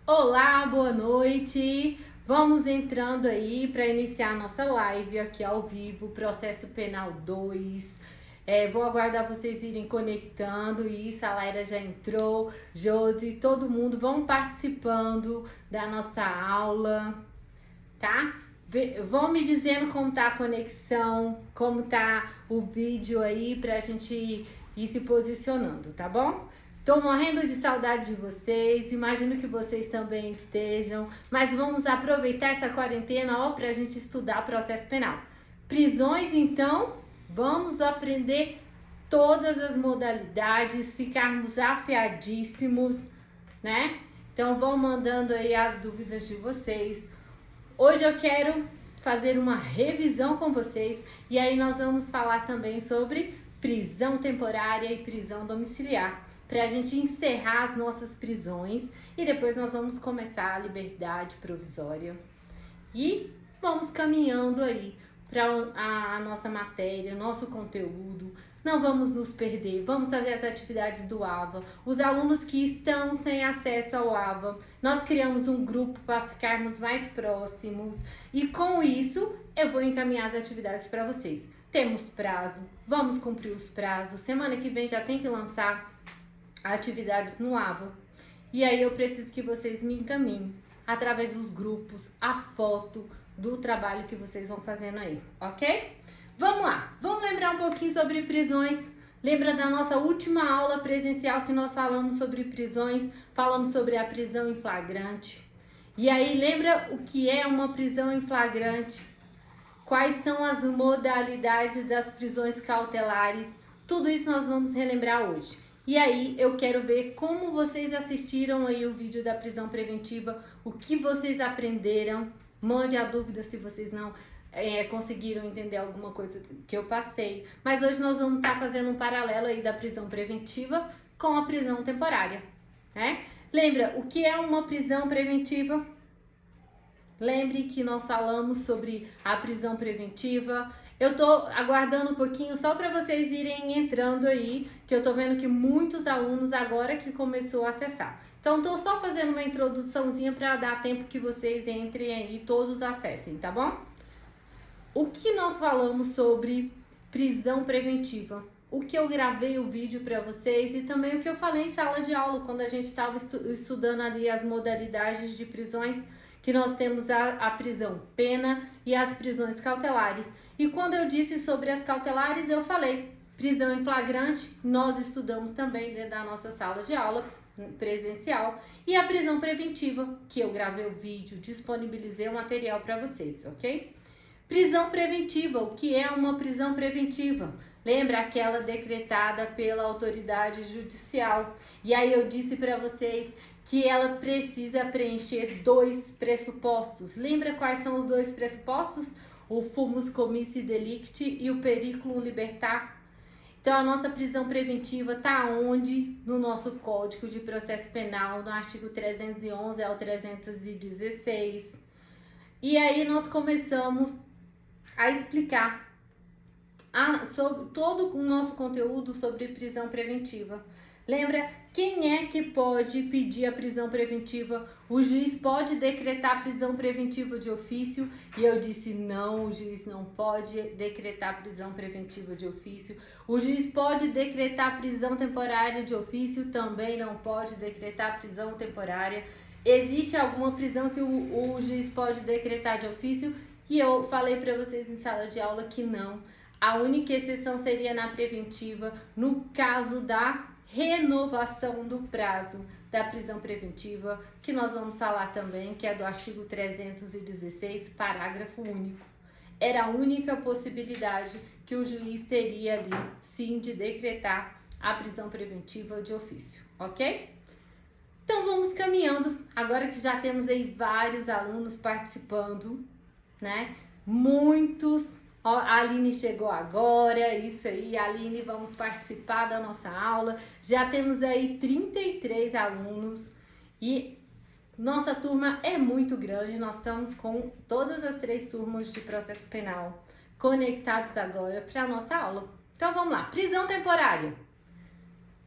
Olá, boa noite. Vamos entrando aí para iniciar a nossa live aqui ao vivo, Processo Penal 2. Vou aguardar vocês irem conectando. Isso, a Laira já entrou, Josi, todo mundo vão participando da nossa aula, tá? Vão me dizendo como tá a conexão, como tá o vídeo aí pra gente ir se posicionando, tá bom? Tô morrendo de saudade de vocês, imagino que vocês também estejam, mas vamos aproveitar essa quarentena, ó, pra gente estudar processo penal. Prisões, então, vamos aprender todas as modalidades, ficarmos afiadíssimos, né? Então vão mandando aí as dúvidas de vocês. Hoje eu quero fazer uma revisão com vocês e aí nós vamos falar também sobre prisão temporária e prisão domiciliar, para a gente encerrar as nossas prisões e depois nós vamos começar a liberdade provisória. E vamos caminhando aí para a nossa matéria, nosso conteúdo. Não vamos nos perder, vamos fazer as atividades do AVA. Os alunos que estão sem acesso ao AVA, nós criamos um grupo para ficarmos mais próximos e com isso eu vou encaminhar as atividades para vocês. Temos prazo, vamos cumprir os prazos. Semana que vem já tem que lançar atividades no AVA. E aí eu preciso que vocês me encaminhem através dos grupos, a foto do trabalho que vocês vão fazendo aí, ok? Vamos lá, vamos lembrar um pouquinho sobre prisões. Lembra da nossa última aula presencial que nós falamos sobre prisões, falamos sobre a prisão em flagrante. E aí lembra o que é uma prisão em flagrante? Quais são as modalidades das prisões cautelares? Tudo isso nós vamos relembrar hoje. E aí eu quero ver como vocês assistiram aí o vídeo da prisão preventiva, o que vocês aprenderam. Mande a dúvida se vocês não conseguiram entender alguma coisa que eu passei. Mas hoje nós vamos estar fazendo um paralelo aí da prisão preventiva com a prisão temporária, né? Lembra, o que é uma prisão preventiva? Lembre que nós falamos sobre a prisão preventiva. Eu tô aguardando um pouquinho só para vocês irem entrando aí, que eu tô vendo que muitos alunos agora que começou a acessar. Então tô só fazendo uma introduçãozinha para dar tempo que vocês entrem aí e todos acessem, tá bom? O que nós falamos sobre prisão preventiva? O que eu gravei o vídeo para vocês e também o que eu falei em sala de aula quando a gente estava estudando ali as modalidades de prisões, que nós temos a prisão pena e as prisões cautelares. E quando eu disse sobre as cautelares, eu falei prisão em flagrante, nós estudamos também dentro da nossa sala de aula presencial, e a prisão preventiva, que eu gravei o vídeo, disponibilizei o material para vocês, ok? Prisão preventiva, o que é uma prisão preventiva? Lembra aquela decretada pela autoridade judicial? E aí eu disse para vocês que ela precisa preencher 2 pressupostos. Lembra quais são os 2 pressupostos? O fumus commissi delicti e o periculum libertar. Então a nossa prisão preventiva está onde? No nosso Código de Processo Penal, no artigo 311 ao 316. E aí nós começamos a explicar sobre todo o nosso conteúdo sobre prisão preventiva. Lembra, quem é que pode pedir a prisão preventiva? O juiz pode decretar a prisão preventiva de ofício? E eu disse não, o juiz não pode decretar prisão preventiva de ofício. O juiz pode decretar prisão temporária de ofício? Também não pode decretar prisão temporária. Existe alguma prisão que o juiz pode decretar de ofício? E eu falei para vocês em sala de aula que não. A única exceção seria na preventiva, no caso da renovação do prazo da prisão preventiva, que nós vamos falar também, que é do artigo 316, parágrafo único. Era a única possibilidade que o juiz teria ali, sim, de decretar a prisão preventiva de ofício, ok? Então vamos caminhando, agora que já temos aí vários alunos participando, né? Muitos. Ó, a Aline chegou agora, isso aí, Aline, vamos participar da nossa aula. Já temos aí 33 alunos e nossa turma é muito grande. Nós estamos com todas as 3 turmas de processo penal conectados agora para a nossa aula. Então vamos lá, prisão temporária.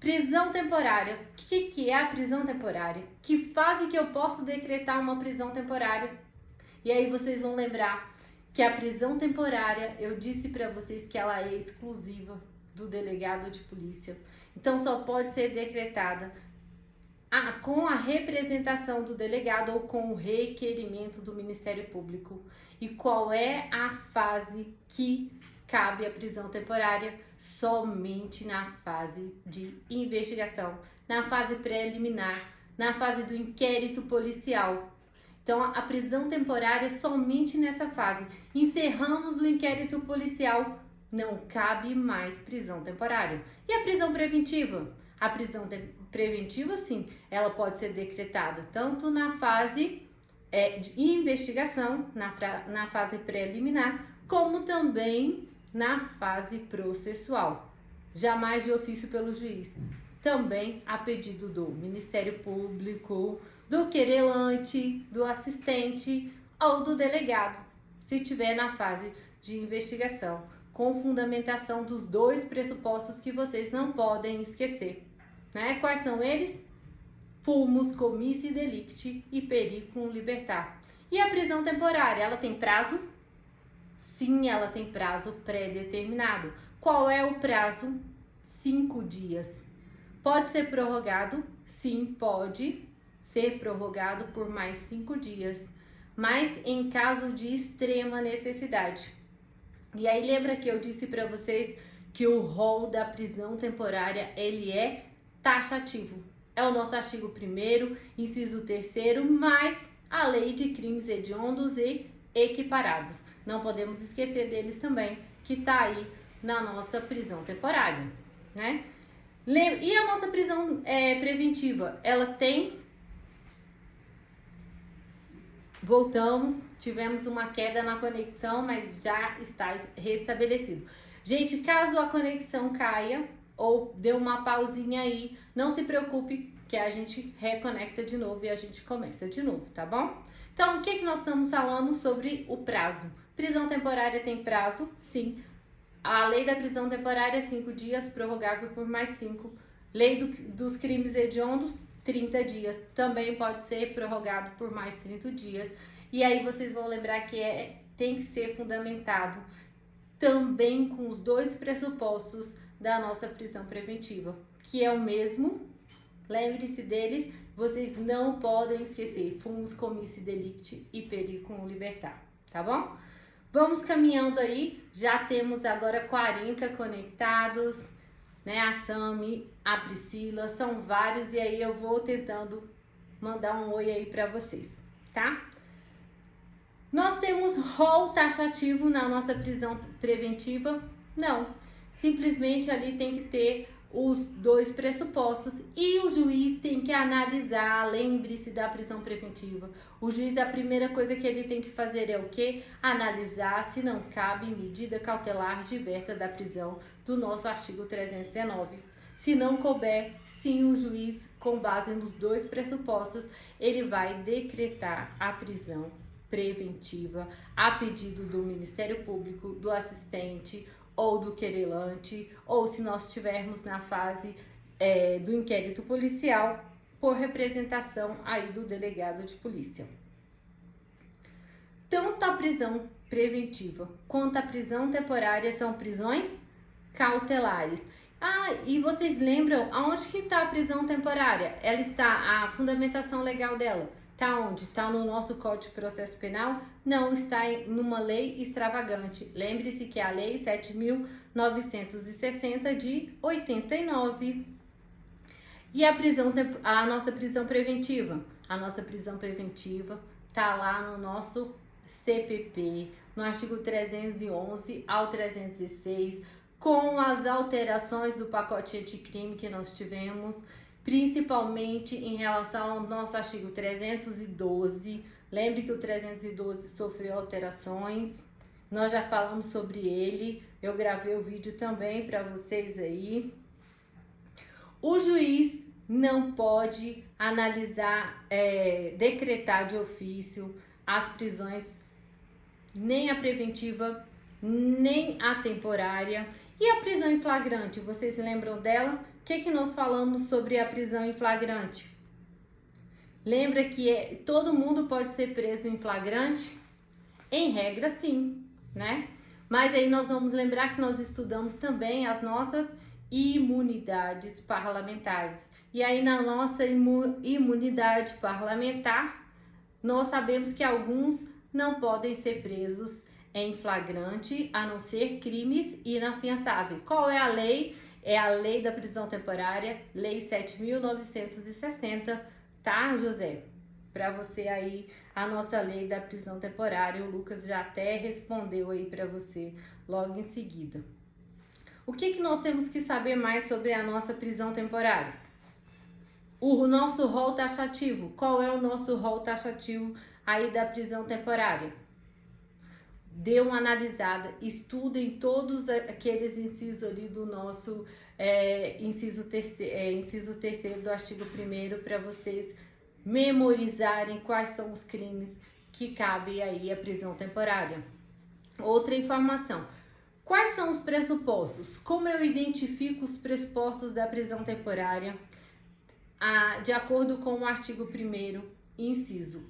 Prisão temporária. O que é a prisão temporária? Que fase que eu posso decretar uma prisão temporária? E aí vocês vão lembrar que a prisão temporária, eu disse para vocês que ela é exclusiva do delegado de polícia. Então só pode ser decretada com a representação do delegado ou com o requerimento do Ministério Público. E qual é a fase que cabe a prisão temporária? Somente na fase de investigação, na fase preliminar, na fase do inquérito policial. Então, a prisão temporária é somente nessa fase. Encerramos o inquérito policial, não cabe mais prisão temporária. E a prisão preventiva? A prisão preventiva, sim, ela pode ser decretada tanto na fase de investigação, na fase preliminar, como também na fase processual. Jamais de ofício pelo juiz. Também a pedido do Ministério Público, do querelante, do assistente ou do delegado, se tiver na fase de investigação, com fundamentação dos dois pressupostos que vocês não podem esquecer. Né? Quais são eles? Fumus, comissi delicti e periculum libertar. E a prisão temporária, ela tem prazo? Sim, ela tem prazo pré-determinado. Qual é o prazo? 5 dias. Pode ser prorrogado? Sim, pode ser prorrogado por mais 5 dias, mas em caso de extrema necessidade. E aí lembra que eu disse para vocês que o rol da prisão temporária, ele é taxativo. É o nosso artigo 1º, inciso 3º, mais a lei de crimes hediondos e equiparados. Não podemos esquecer deles também, que está aí na nossa prisão temporária, né? E a nossa prisão preventiva, ela tem... Voltamos, tivemos uma queda na conexão, mas já está restabelecido. Gente, caso a conexão caia ou dê uma pausinha aí, não se preocupe que a gente reconecta de novo e a gente começa de novo, tá bom? Então, o que nós estamos falando sobre o prazo? Prisão temporária tem prazo? Sim. A lei da prisão temporária é 5 dias, prorrogável por mais 5. Lei dos crimes hediondos, 30 dias. Também pode ser prorrogado por mais 30 dias. E aí vocês vão lembrar que tem que ser fundamentado também com os dois pressupostos da nossa prisão preventiva, que é o mesmo. Lembre-se deles, vocês não podem esquecer. Fumus, comissi delicti e periculum libertar, tá bom? Vamos caminhando aí, já temos agora 40 conectados, né? A Sami, a Priscila, são vários e aí eu vou tentando mandar um oi aí para vocês, tá? Nós temos rol taxativo na nossa prisão preventiva? Não, simplesmente ali tem que ter os dois pressupostos e o juiz tem que analisar. Lembre-se da prisão preventiva. O juiz, a primeira coisa que ele tem que fazer é o quê? Analisar se não cabe medida cautelar diversa da prisão do nosso artigo 319. Se não couber, sim, o juiz, com base nos dois pressupostos, ele vai decretar a prisão preventiva a pedido do Ministério Público, do assistente ou do querelante, ou se nós estivermos na fase do inquérito policial, por representação aí do delegado de polícia. Tanto a prisão preventiva quanto a prisão temporária são prisões cautelares. Ah, e vocês lembram aonde que está a prisão temporária? Ela está, a fundamentação legal dela está onde? Está no nosso Código de Processo Penal? Não, está numa lei extravagante. Lembre-se que é a Lei 7.960 de 89. E a nossa prisão preventiva? A nossa prisão preventiva está lá no nosso CPP, no artigo 311 ao 316, com as alterações do pacote anticrime que nós tivemos, principalmente em relação ao nosso artigo 312. Lembre que o 312 sofreu alterações, nós já falamos sobre ele, eu gravei o vídeo também para vocês aí. O juiz não pode analisar, decretar de ofício as prisões, nem a preventiva, nem a temporária. E a prisão em flagrante, vocês lembram dela? que nós falamos sobre a prisão em flagrante? Lembra que todo mundo pode ser preso em flagrante? Em regra, sim, né? Mas aí nós vamos lembrar que nós estudamos também as nossas imunidades parlamentares. E aí na nossa imunidade parlamentar, nós sabemos que alguns não podem ser presos em flagrante, a não ser crimes inafiançáveis. Qual é a lei? É a lei da prisão temporária, Lei 7.960, tá, José? Para você aí, a nossa lei da prisão temporária, o Lucas já até respondeu aí para você logo em seguida. O que nós temos que saber mais sobre a nossa prisão temporária? O nosso rol taxativo. Qual é o nosso rol taxativo aí da prisão temporária? Dê uma analisada, estudem todos aqueles incisos ali do nosso inciso terceiro do artigo 1º para vocês memorizarem quais são os crimes que cabem aí à prisão temporária. Outra informação, quais são os pressupostos? Como eu identifico os pressupostos da prisão temporária? De acordo com o artigo 1º, inciso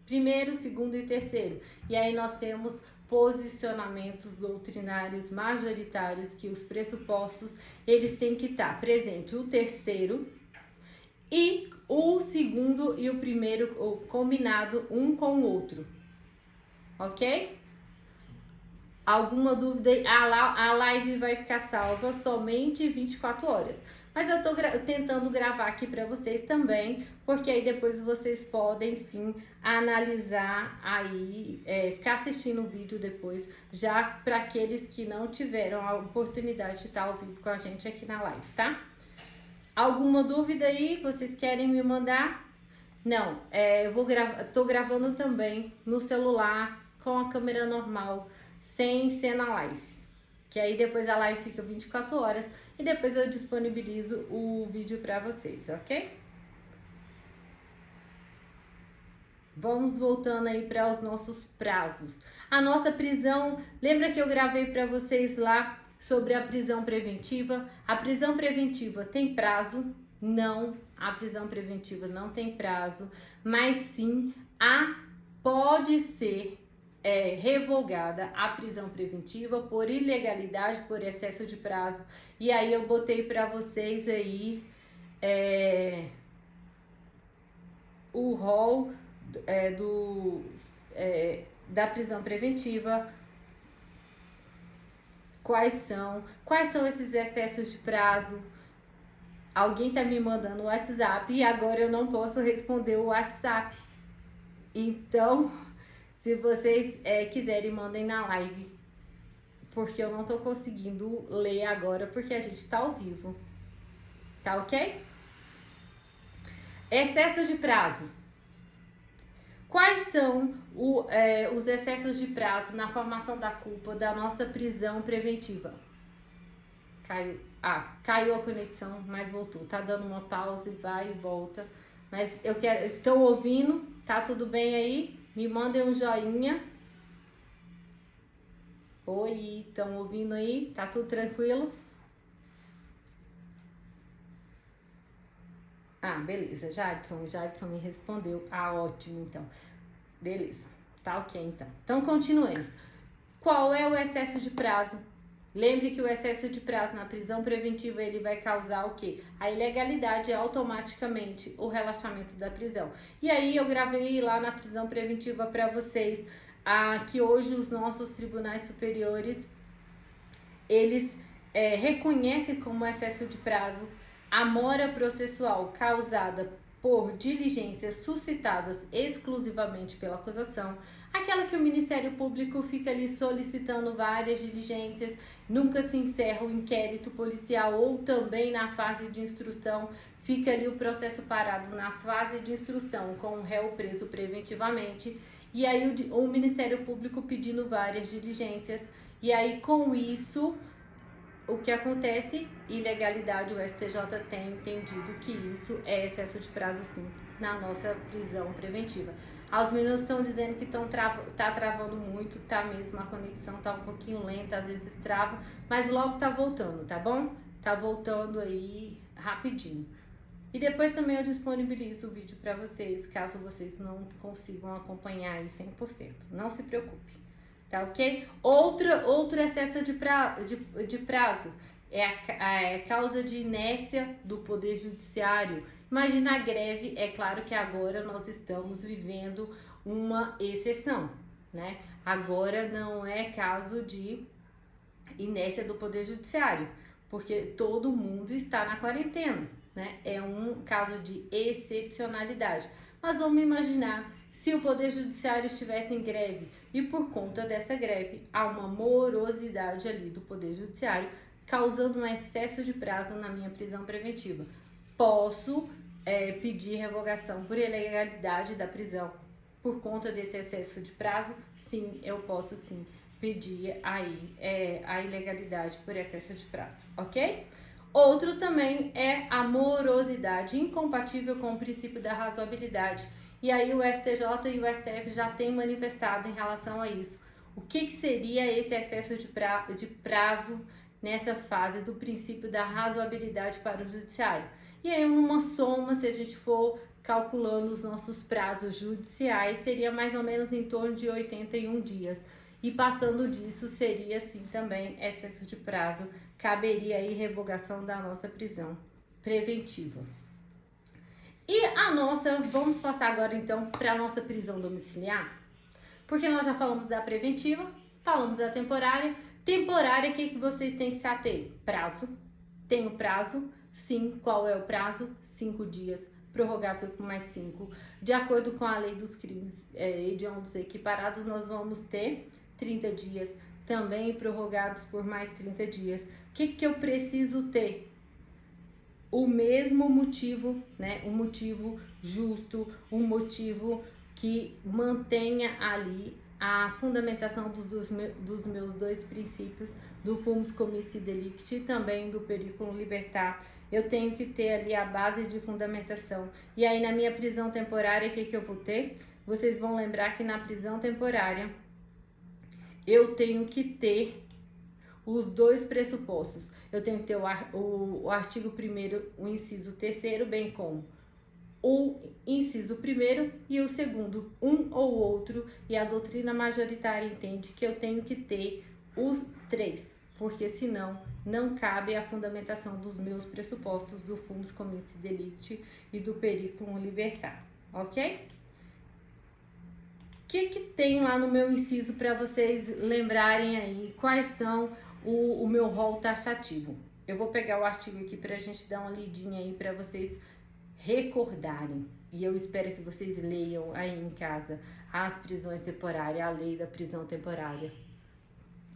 1º, 2º e 3º. E aí nós temos posicionamentos doutrinários majoritários que os pressupostos, eles têm que estar presente o 3º e o 2º e o 1º combinado um com o outro. Ok? Alguma dúvida? A live vai ficar salva somente 24 horas. Mas eu tô tentando gravar aqui para vocês também, porque aí depois vocês podem sim analisar aí, ficar assistindo o vídeo depois, já para aqueles que não tiveram a oportunidade de estar ao vivo com a gente aqui na live, tá? Alguma dúvida aí? Vocês querem me mandar? Não, tô gravando também no celular, com a câmera normal, sem ser na live. Que aí depois a live fica 24 horas e depois eu disponibilizo o vídeo para vocês, ok? Vamos voltando aí para os nossos prazos. A nossa prisão, lembra que eu gravei para vocês lá sobre a prisão preventiva? A prisão preventiva tem prazo? Não, a prisão preventiva não tem prazo, mas sim pode ser revogada a prisão preventiva por ilegalidade, por excesso de prazo. E aí eu botei para vocês aí o rol da prisão preventiva. Quais são esses excessos de prazo? Alguém tá me mandando o WhatsApp e agora eu não posso responder o WhatsApp. Então, se vocês quiserem, mandem na live, porque eu não tô conseguindo ler agora, porque a gente tá ao vivo. Tá ok? Excesso de prazo. Quais são os excessos de prazo na formação da culpa da nossa prisão preventiva? Caiu a conexão, mas voltou. Tá dando uma pausa e vai e volta. Mas estão ouvindo? Tá tudo bem aí? Me mandem um joinha. Oi, estão ouvindo aí? Tá tudo tranquilo? Beleza, Jadson me respondeu. Ótimo, então. Beleza, tá ok, então. Então, continuemos. Qual é o excesso de prazo? Lembre que o excesso de prazo na prisão preventiva, ele vai causar o quê? A ilegalidade, automaticamente o relaxamento da prisão. E aí eu gravei lá na prisão preventiva para vocês que hoje os nossos tribunais superiores, eles reconhecem como excesso de prazo a mora processual causada por diligências suscitadas exclusivamente pela acusação, aquela que o Ministério Público fica ali solicitando várias diligências, nunca se encerra o inquérito policial ou também na fase de instrução, fica ali o processo parado na fase de instrução com o réu preso preventivamente, e aí o Ministério Público pedindo várias diligências, e aí com isso, o que acontece? Ilegalidade, o STJ tem entendido que isso é excesso de prazo sim, na nossa prisão preventiva. Os meninos estão dizendo que tá travando muito, tá mesmo, a conexão tá um pouquinho lenta, às vezes trava, mas logo tá voltando, tá bom? Tá voltando aí Rapidinho. E depois também eu disponibilizo o vídeo para vocês, caso vocês não consigam acompanhar aí 100%. Não se preocupe, tá ok? Outro excesso de prazo é a causa de inércia do Poder Judiciário. Imagina a greve, é claro que agora nós estamos vivendo uma exceção, né? Agora não é caso de inércia do Poder Judiciário, porque todo mundo está na quarentena, né? É um caso de excepcionalidade. Mas vamos imaginar se o Poder Judiciário estivesse em greve e por conta dessa greve há uma morosidade ali do Poder Judiciário, causando um excesso de prazo na minha prisão preventiva. Posso pedir revogação por ilegalidade da prisão por conta desse excesso de prazo? Sim, eu posso sim pedir aí a ilegalidade por excesso de prazo, ok? Outro também é a morosidade, incompatível com o princípio da razoabilidade. E aí o STJ e o STF já têm manifestado em relação a isso. O que seria esse excesso de prazo nessa fase do princípio da razoabilidade para o judiciário? E aí numa soma, se a gente for calculando os nossos prazos judiciais, seria mais ou menos em torno de 81 dias. E passando disso, seria sim também excesso de prazo, caberia aí revogação da nossa prisão preventiva. E vamos passar agora então para a nossa prisão domiciliar, porque nós já falamos da preventiva, falamos da temporária. Temporária, o que vocês têm que se ater? Prazo. Tem o prazo? Sim. Qual é o prazo? 5 dias. Prorrogável por mais 5. De acordo com a lei dos crimes hediondos equiparados, nós vamos ter 30 dias, também prorrogados por mais 30 dias. O que eu preciso ter? O mesmo motivo, né? Um motivo justo, um motivo que mantenha ali a fundamentação dos meus dois princípios, do fumus commissi delicti e também do periculum libertar. Eu tenho que ter ali a base de fundamentação. E aí na minha prisão temporária, o que eu vou ter? Vocês vão lembrar que na prisão temporária eu tenho que ter os dois pressupostos. Eu tenho que ter o artigo 1º, o inciso 3º, bem como o inciso 1º e o 2º, um ou outro, e a doutrina majoritária entende que eu tenho que ter os 3, porque senão não cabe a fundamentação dos meus pressupostos do fumus commissi delicti e do periculum libertar, ok? O que tem lá no meu inciso para vocês lembrarem aí quais são o meu rol taxativo? Eu vou pegar o artigo aqui para a gente dar uma lidinha aí para vocês recordarem. E eu espero que vocês leiam aí em casa as prisões temporárias, a lei da prisão temporária.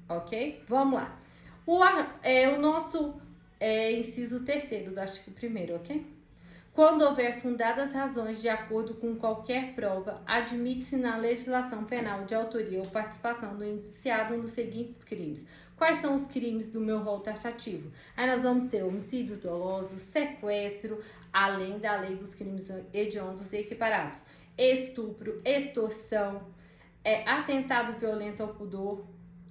Ok? Vamos lá. O nosso inciso 3º do artigo 1º, ok? Quando houver fundadas razões de acordo com qualquer prova, admite-se na legislação penal de autoria ou participação do indiciado nos seguintes crimes. Quais são os crimes do meu rol taxativo? Aí nós vamos ter homicídios dolosos, sequestro, além da lei dos crimes hediondos e equiparados, estupro, extorsão, atentado violento ao pudor,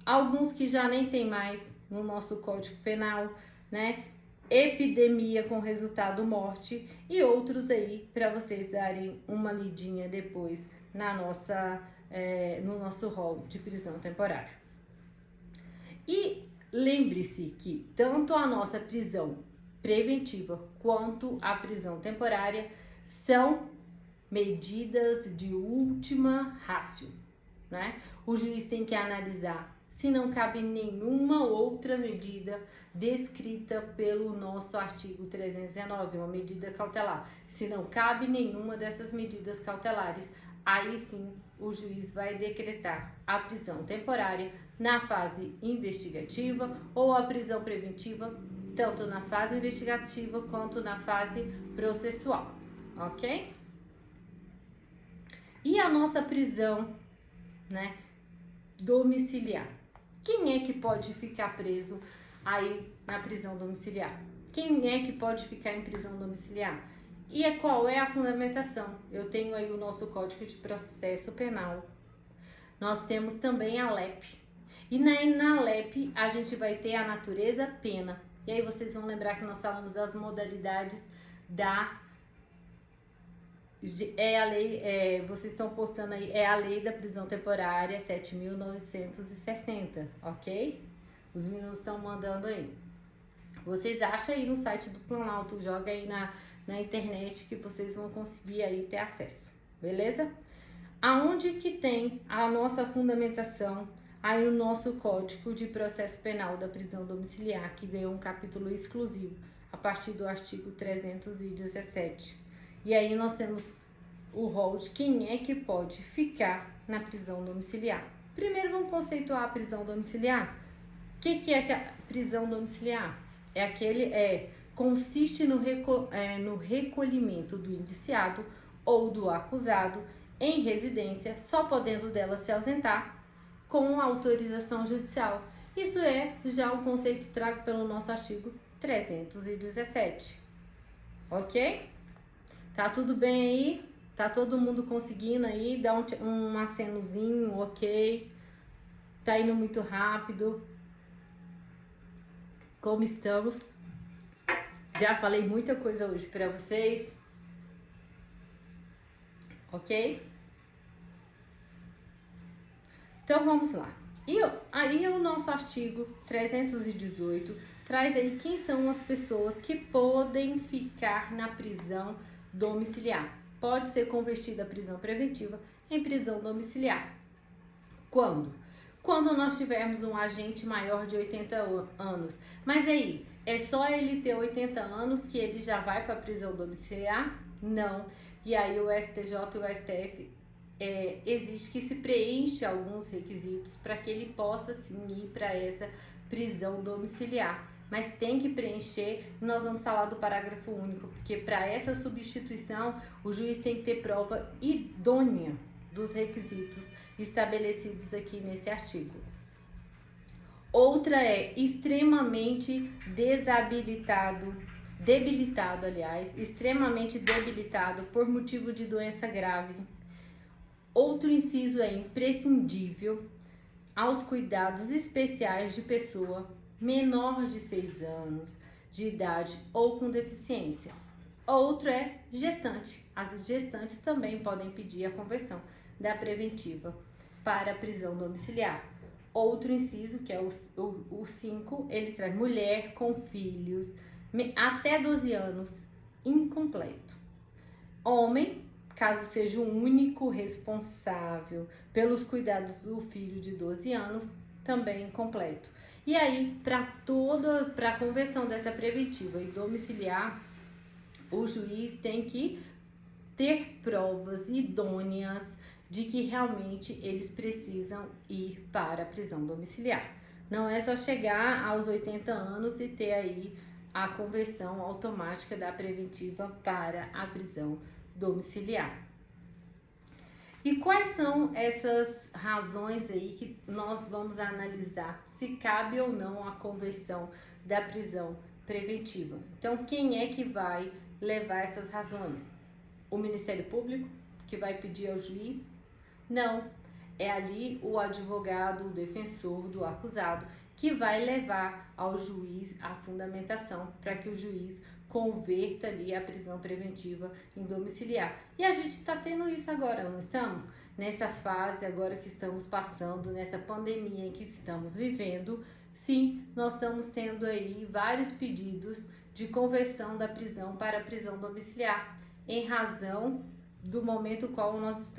alguns que já nem tem mais no nosso Código Penal, né? Epidemia com resultado morte e outros aí para vocês darem uma lidinha depois no nosso rol de prisão temporária. E lembre-se que tanto a nossa prisão preventiva quanto a prisão temporária são medidas de última ratio, né? O juiz tem que analisar se não cabe nenhuma outra medida descrita pelo nosso artigo 319, uma medida cautelar. Se não cabe nenhuma dessas medidas cautelares, aí sim o juiz vai decretar a prisão temporária na fase investigativa ou a prisão preventiva, tanto na fase investigativa quanto na fase processual, ok? E a nossa prisão, né, domiciliar? Quem é que pode ficar preso aí na prisão domiciliar? Quem é que pode ficar em prisão domiciliar? E qual é a fundamentação? Eu tenho aí o nosso Código de Processo Penal. Nós temos também a LEP. E na LEP a gente vai ter a natureza pena. E aí vocês vão lembrar que nós falamos das modalidades da a lei, vocês estão postando aí, é a lei da prisão temporária 7.960, ok? Os meninos estão mandando aí. Vocês acham aí no site do Planalto, joga aí na internet que vocês vão conseguir aí ter acesso, beleza? Aonde que tem a nossa fundamentação aí no nosso Código de Processo Penal da prisão domiciliar, que ganhou um capítulo exclusivo a partir do artigo 317. E aí nós temos o rol de quem é que pode ficar na prisão domiciliar. Primeiro vamos conceituar a prisão domiciliar. O que é a prisão domiciliar? Consiste no recolhimento do indiciado ou do acusado em residência, só podendo dela se ausentar com autorização judicial. Isso é já um conceito trago pelo nosso artigo 317. Ok? Tá tudo bem aí? Tá todo mundo conseguindo aí? Dá um acenozinho, ok? Tá indo muito rápido? Como estamos? Já falei muita coisa hoje para vocês. Ok? Então vamos lá. E aí o nosso artigo 318 traz aí quem são as pessoas que podem ficar na prisão domiciliar. Pode ser convertida a prisão preventiva em prisão domiciliar. Quando? Quando nós tivermos um agente maior de 80 anos. Mas aí, é só ele ter 80 anos que ele já vai para a prisão domiciliar? Não. E aí o STJ e o STF existe que se preencha alguns requisitos para que ele possa sim ir para essa prisão domiciliar. Mas tem que preencher, nós vamos falar do parágrafo único, porque para essa substituição o juiz tem que ter prova idônea dos requisitos estabelecidos aqui nesse artigo. Outra é extremamente extremamente debilitado por motivo de doença grave. Outro inciso é imprescindível aos cuidados especiais de pessoa menor de 6 anos de idade ou com deficiência. Outro é gestante. As gestantes também podem pedir a conversão da preventiva para a prisão domiciliar. Outro inciso, que é o 5, ele traz mulher com filhos até 12 anos, incompleto. Homem, caso seja o único responsável pelos cuidados do filho de 12 anos, também incompleto. E aí, para a conversão dessa preventiva e domiciliar, o juiz tem que ter provas idôneas de que realmente eles precisam ir para a prisão domiciliar. Não é só chegar aos 80 anos e ter aí a conversão automática da preventiva para a prisão domiciliar. E quais são essas razões aí que nós vamos analisar se cabe ou não a conversão da prisão preventiva? Então, quem é que vai levar essas razões? O Ministério Público, que vai pedir ao juiz? Não, é ali o advogado, o defensor do acusado, que vai levar ao juiz a fundamentação para que o juiz converta ali a prisão preventiva em domiciliar. E a gente está tendo isso agora, não estamos? Nessa fase agora que estamos passando, nessa pandemia em que estamos vivendo, sim, nós estamos tendo aí vários pedidos de conversão da prisão para a prisão domiciliar, em razão do momento qual nós estamos